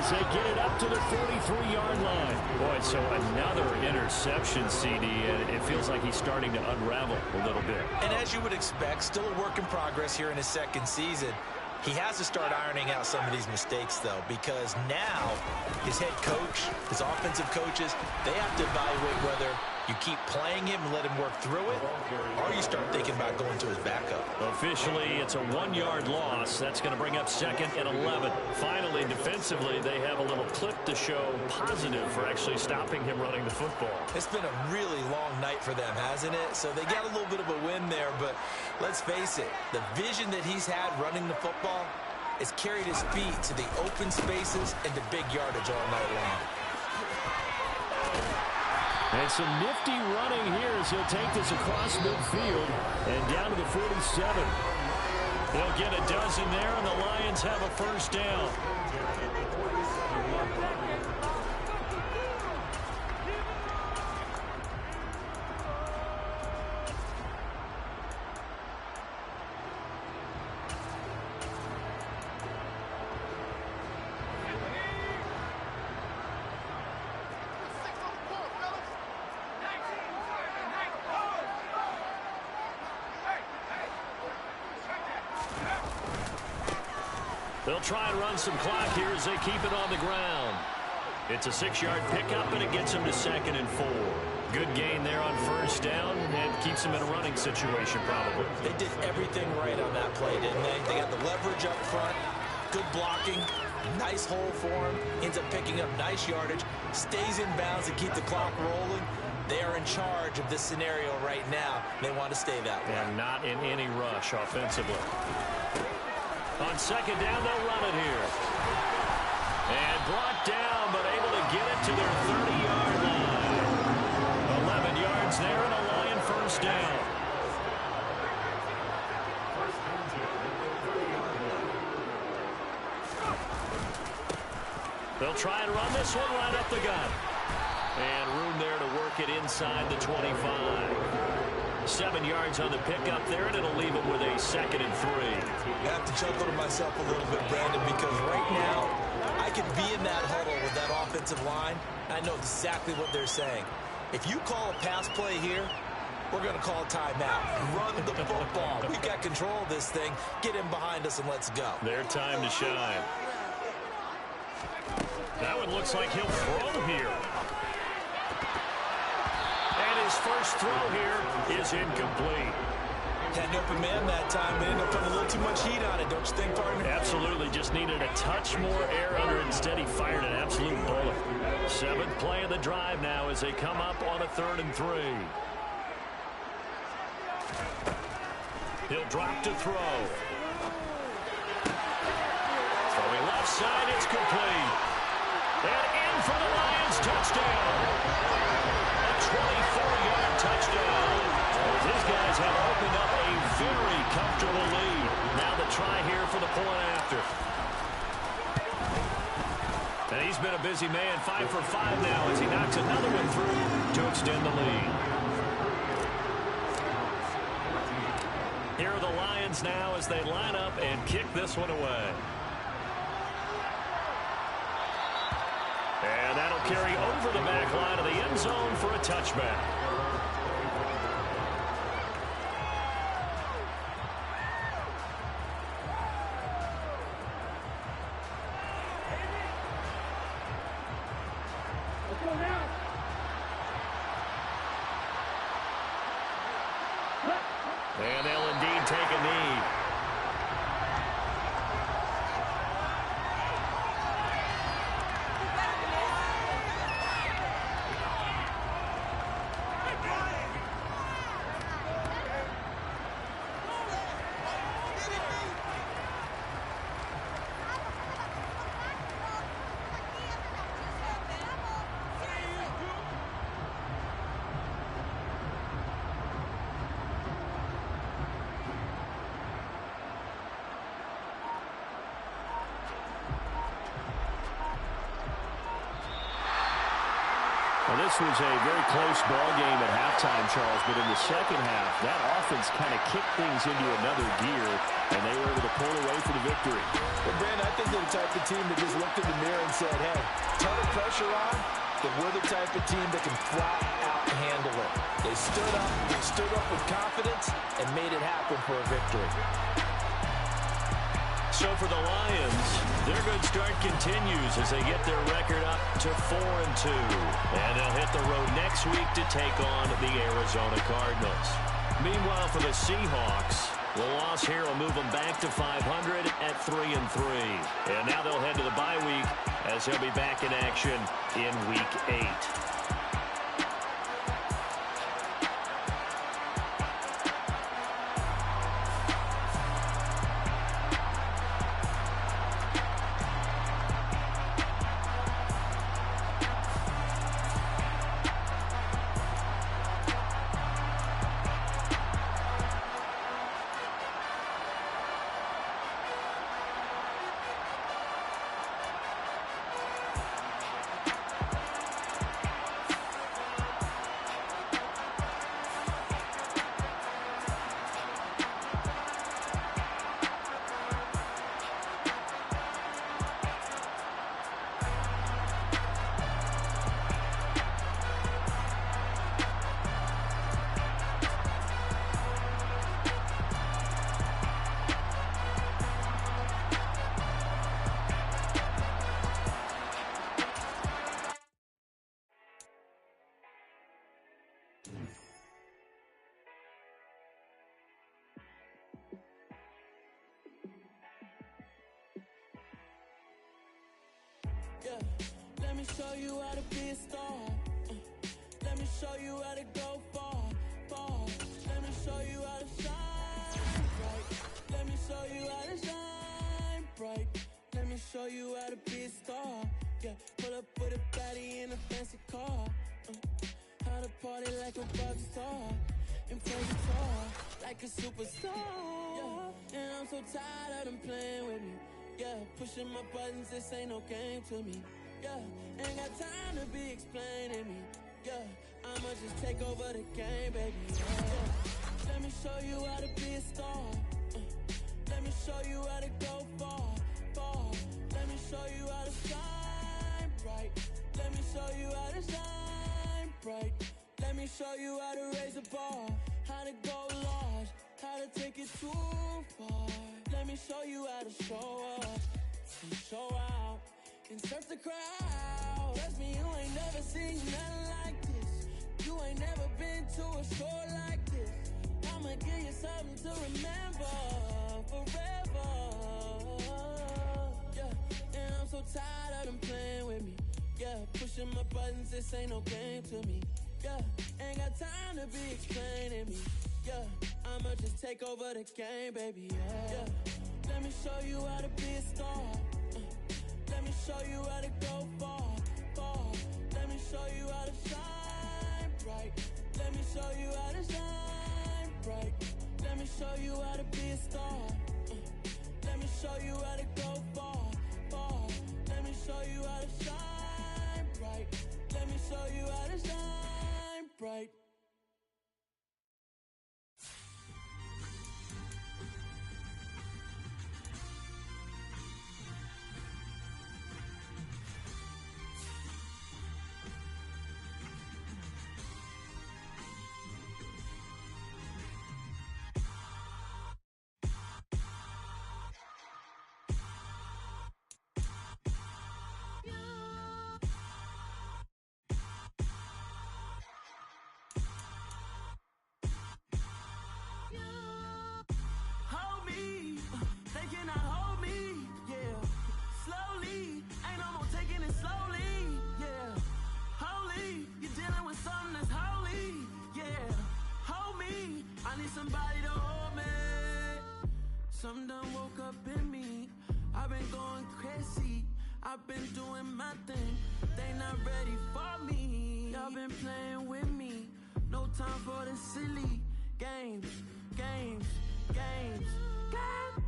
[SPEAKER 7] as they get it up to the 43-yard line.
[SPEAKER 4] Boy, so another interception, CD, and it feels like he's starting to unravel a little bit.
[SPEAKER 6] And as you would expect, still a work in progress here in his 2nd season. He has to start ironing out some of these mistakes, though, because now his head coach, his offensive coaches, they have to evaluate whether you keep playing him and let him work through it, or you start thinking about going to his backup.
[SPEAKER 4] Officially, it's a 1-yard loss. That's going to bring up 2nd and 11. Finally, defensively, they have a little clip to show positive for actually stopping him running the football.
[SPEAKER 6] It's been a really long night for them, hasn't it? So they got a little bit of a win there, but let's face it, the vision that he's had running the football has carried his feet to the open spaces and the big yardage all night long.
[SPEAKER 7] And some nifty running here as he'll take this across midfield and down to the 47.
[SPEAKER 4] They'll get a dozen there, and the Lions have a first down. They'll try and run some clock here as they keep it on the ground. It's a 6-yard pickup, and it gets them to 2nd and 4. Good gain there on first down and keeps them in a running situation probably.
[SPEAKER 5] They did everything right on that play, didn't they? They got the leverage up front, good blocking, nice hole for him, ends up picking up nice yardage, stays in bounds to keep the clock rolling. They are in charge of this scenario right now. They want to stay that way.
[SPEAKER 4] And not in any rush offensively. On second down, they'll run it here. And brought down, but able to get it to their 30-yard line. 11 yards there and a Lion first down. They'll try and run this one right up the gut. And room there to work it inside the 25. 7 yards on the pickup there, and it'll leave them with a 2nd and 3.
[SPEAKER 5] I have to chuckle to myself a little bit, Brandon, because right now I could be in that huddle with that offensive line. I know exactly what they're saying. If you call a pass play here, we're going to call a timeout. Run the football. We've got control of this thing. Get him behind us and let's go.
[SPEAKER 4] Their time to shine. That one looks like he'll throw here. And his first throw here is incomplete.
[SPEAKER 5] Had an open man that time, but ended up putting a little too much heat on it, don't you think, partner?
[SPEAKER 4] Absolutely. Just needed a touch more air under it. Instead, he fired an absolute bullet. 7th play of the drive now as they come up on a 3rd and 3. He'll drop to throw. Throwing left side, it's complete. And in for the Lions, touchdown. A 24-yard touchdown. These guys have opened up a very comfortable lead. Now the try here for the point after. And he's been a busy man, 5 for 5 now as he knocks another one through to extend the lead. Here are the Lions now as they line up and kick this one away. And that'll carry over the back line of the end zone for a touchback. And they'll indeed take a knee. Well, this was a very close ball game at halftime, Charles, but in the second half, that offense kind of kicked things into another gear, and they were able to pull away for the victory.
[SPEAKER 6] Well, Brandon, I think they're the type of team that just looked in the mirror and said, hey, ton of pressure on, but we're the type of team that can flat out handle it. They stood up with confidence and made it happen for a victory.
[SPEAKER 4] So for the Lions, their good start continues as they get their record up to 4-2. And they'll hit the road next week to take on the Arizona Cardinals. Meanwhile, for the Seahawks, the loss here will move them back to 500 at 3-3. And now they'll head to the bye week as they'll be back in action in Week 8.
[SPEAKER 1] Yeah, let me show you how to be a star. Let me show you how to go far, far. Let me show you how to shine bright. Let me show you how to shine bright. Let me show you how to be a star. Yeah, pull up with a baddie in a fancy car. How to party like a rock star and play guitar like a superstar. Yeah, and I'm so tired of them playing with me. Yeah, pushing my buttons, this ain't no game to me. Yeah, ain't got time to be explaining me. Yeah, I'ma just take over the game, baby. Yeah, let me show you how to be a star. Let me show you how to go far, far. Let me show you how to shine bright. Let me show you how to shine bright. Let me show you how to raise the bar, how to go large, how to take it too far. Let me show you how to show up and show out and surf the crowd. Trust me, you ain't never seen nothing like this. You ain't never been to a show like this. I'ma give you something to remember forever. Yeah, and I'm so tired of them playing with me. Yeah, pushing my buttons, this ain't no game to me. Yeah, ain't got time to be explaining me. Yeah, I'ma just take over the game, baby. Yeah, let me show you how to be a star. Let me show you how to go far, far. Let me show you how to shine bright. Let me show you how to shine bright. Let me show you how to be a star. Let me show you how to go far, far. Let me show you how to shine bright. Let me show you how to shine bright. Hold me, they cannot hold me, yeah. Slowly, ain't no more taking it slowly, yeah. Holy, you're dealing with something that's holy, yeah. Hold me, I need somebody to hold me. Something done woke up in me. I've been going crazy, I've been doing my thing. They not ready for me. Y'all been playing with me. No time for the silly games, games, games. God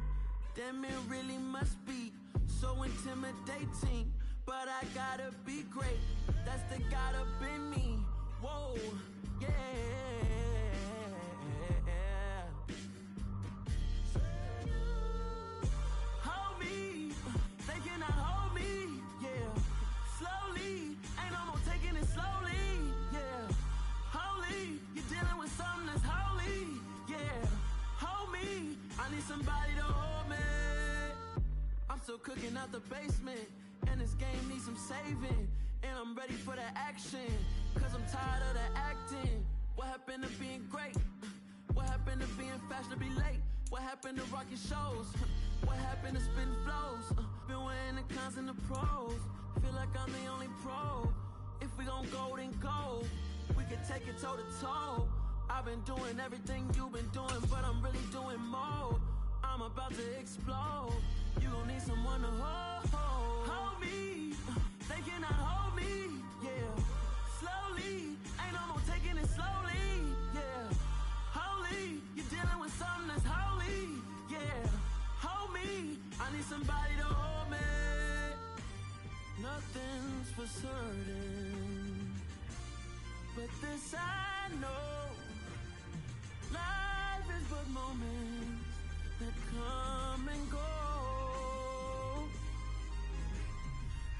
[SPEAKER 1] damn, it really must be so intimidating. But I gotta be great. That's the God up in me. Whoa, yeah. Hold me, they cannot hold me, yeah. Slowly, ain't no more taking it slowly, yeah. Holy, you're dealing with something that's holy, yeah. Hold me, I need somebody to hold me. I'm still cooking out the basement, and this game needs some saving. And I'm ready for the action, cause I'm tired of the acting. What happened to being great? What happened to being fashionably late? What happened to rocking shows? What happened to spitting flows? Been wearing the cons and the pros. Feel like I'm the only pro. If we gon' go, then go. We can take it toe to toe. I've been doing everything you've been doing, but I'm really doing more. I'm about to explode. You gon' need someone to hold. Hold me, they cannot hold me, yeah. Slowly, ain't no more taking it slowly, yeah. Holy, you're dealing with something that's holy, yeah. Hold me, I need somebody to hold me. Nothing's for certain, but this I know. Life is but moments that come and go.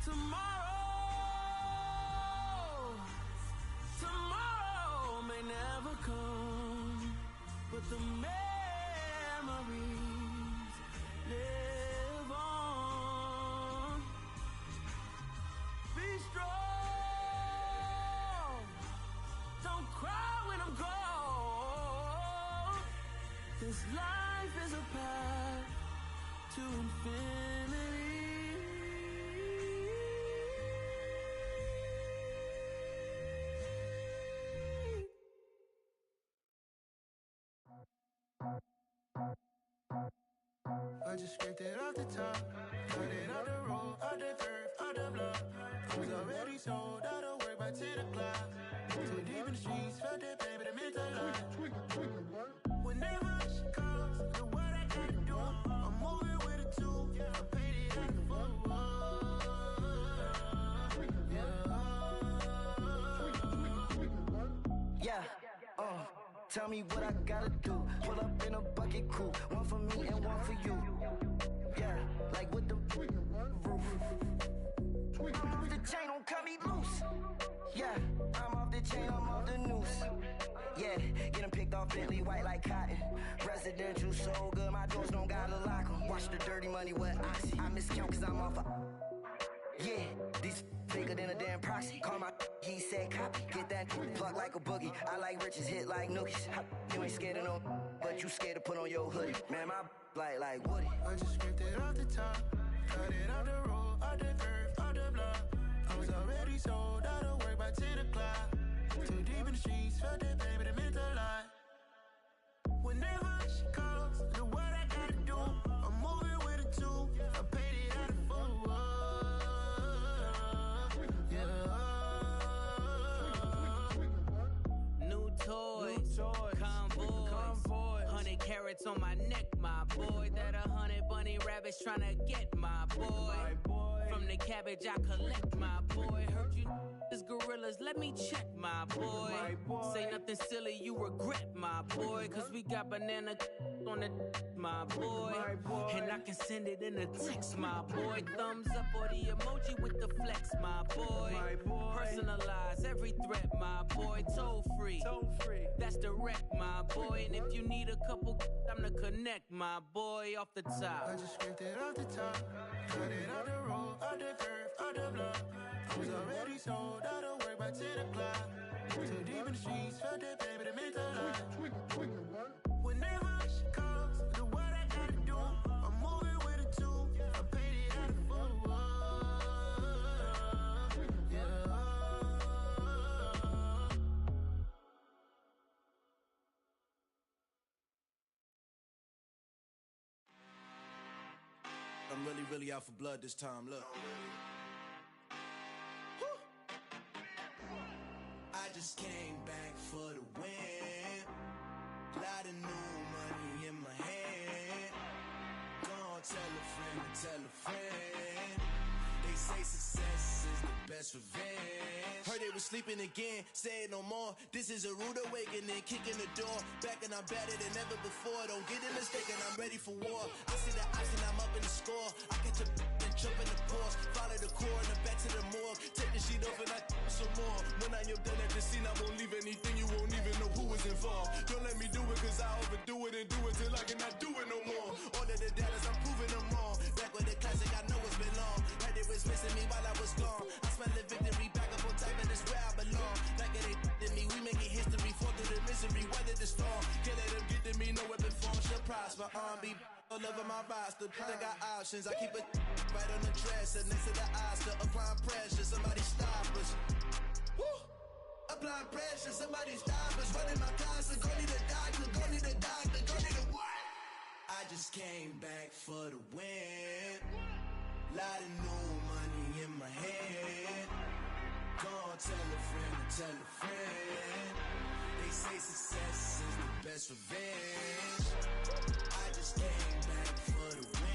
[SPEAKER 1] Tomorrow may never come, but the memories live on. Be strong, don't cry when I'm gone. This life is a path to infinity. I just scraped it off the top. Cut it out the road, out the curve, out the block. I was already sold, out of work by 10 o'clock. Too deep in the streets, felt that baby, the mental lie. Whenever she calls, the what I gotta do, I'm moving with a two. I paid it out the full.
[SPEAKER 9] Yeah, tell me what I gotta do. Pull up in a bucket crew, one for me and one for you. Yeah, like with the roof. I'm off the chain, don't cut me loose. Yeah, I'm off the chain, I'm off the noose. Yeah, get them picked off Bentley, white like cotton. Residential so good, my doors don't gotta lock 'em. Watch the dirty money with Oxy. I miscount cause I'm off a... Yeah, these bigger than a damn proxy. Call my he said copy. Get that plug like a boogie. I like riches, hit like nookies. You ain't scared of no, but you scared to put on your hoodie. Man, my like Woody.
[SPEAKER 1] I just scraped it off the top. Cut it out the road, out the curve, out the block. I was already sold, out of work by 10 o'clock. Too deep in the streets, felt that baby, the mental lie. Whenever she calls, the what I gotta do, I'm moving with a two. I paid it out of full.
[SPEAKER 10] New toys, convoys, 100 carats on my neck, my boy. That 100 bunny rabbits tryna get my boy. From the cabbage I collect, my boy. Heard you is gorillas, let me check, my boy. Say nothing silly, you regret, my boy. Cause we got banana on the my boy. And I can send it in a text, my boy. Thumbs up or the emoji with the flex, my boy. Personalize every threat, my boy. Toll free, that's direct, my boy. And if you need a couple, I'm to connect, my boy, off the top.
[SPEAKER 1] I just scraped it off the top. Cut it out the road, out the curve, out the block. I was already sold, out of work by 10 o'clock. Too deep in the streets, felt that baby, the mental lie. Whenever she calls, the what I gotta do, I'm moving with a two. I paid it out of full.
[SPEAKER 2] I'm really out for blood this time, look. I just came back for the win. Lot of new money in my hand. Gonna tell a friend to tell a friend. They say success is the best revenge. Heard they was sleeping again, say it no more. This is a rude awakening, kicking the door. Back and I'm better than ever before. Don't get it mistaken, I'm ready for war. I see the option, I'm up in the score. I catch a and jump in the course. Follow the core and the back to the morgue. Take the sheet off and I some more. When I am done at the scene, I won't leave anything. You won't even know who was involved. Don't let me do it cause I overdo it and do it till I cannot do it no more. All of the doubters, I'm proving them wrong. Back with the classic, I know it's been long. Heard it was missing me while I was gone. I smell the victory back up on top and it's where I belong. Like it ain't to me, we making history. Fall through the misery, weather the storm. Can't let them get to me, no weapon form shall prosper. Be all over my roster, I got options. I keep it right on the dresser, next to the Oscar. Applying pressure, somebody stop us. Woo! Applying pressure, somebody stop us. Running my closet, go need a doctor, go need a doctor, go need a what? I just came back for the win. Lot of new money in my hand. Gonna tell a friend to tell a friend. They say success is the best revenge. I just came back for the win.